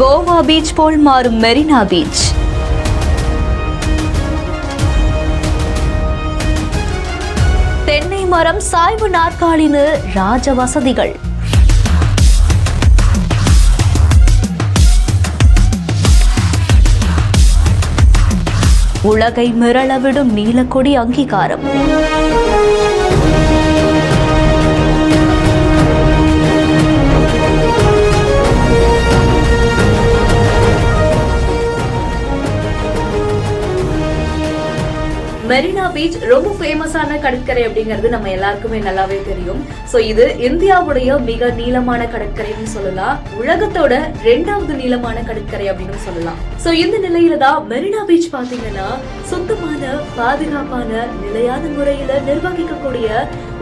Goa beach போல் மாறும் Marina beach. தென்னை மரம், சாய்வு நாற்காலின்னு ராஜ வசதிகள். உலகை மிரளவிடும் நீலக்கொடி அங்கீகாரம். மெரினா பீச் ரொம்ப ஃபேமஸான கடற்கரை அப்படிங்கிறது நம்ம எல்லாருக்குமே நல்லாவே தெரியும். சோ இது இந்தியாவுடைய மிக நீளமான கடற்கரைன்னு சொல்லலாம். உலகத்தோட 2வது நீளமான கடற்கரை அப்படின்னு சொல்லலாம். சோ இந்த நிலையில தான் மெரினா பீச் பாத்தீங்கன்னா சுத்தமான, பாதுகாப்பான, நிலையான முறையில நிர்வகிக்கக்கூடிய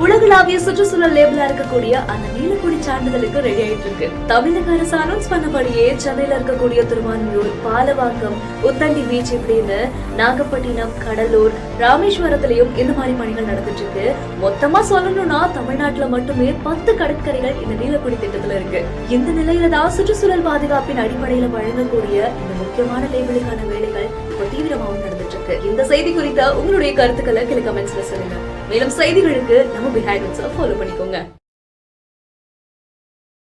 உலகளாவிய சுற்றுச்சூழல் லேபிளா இருக்கக்கூடிய அந்த நீலக்குடி சான்றிதழுக்கு ரெடி ஆயிட்டு இருக்கு. தமிழக அரசு அனௌன்ஸ் பண்ணபடியே சென்னையில இருக்கக்கூடிய திருவான்மியூர், பாலவாக்கம், உத்தண்டி பீச் இப்படின்னு நாகப்பட்டினம், கடலூர், ராமேஸ்வரத்திலையும் இந்த மாதிரி பணிகள் நடந்துட்டு இருக்கு. மொத்தமா சொல்லணும்னா தமிழ்நாட்டுல மட்டுமே 10 கடற்கரைகள் இந்த நீலக்குடி திட்டத்துல இருக்கு. இந்த நிலையில தான் சுற்றுச்சூழல் பாதுகாப்பின் அடிப்படையில வழங்கக்கூடிய இந்த முக்கியமான லேபிளுக்கான வேலைகள் இப்போ தீவிரமாகவும் நடந்துட்டு இருக்கு. இந்த செய்தி குறித்த உங்களுடைய கருத்துக்களை கீழே கமெண்ட்ஸ்ல சொல்லுங்க. மேலும் செய்திகளுக்கு நம்ம பிஹைண்ட் ஃபாலோ பண்ணிக்கோங்க.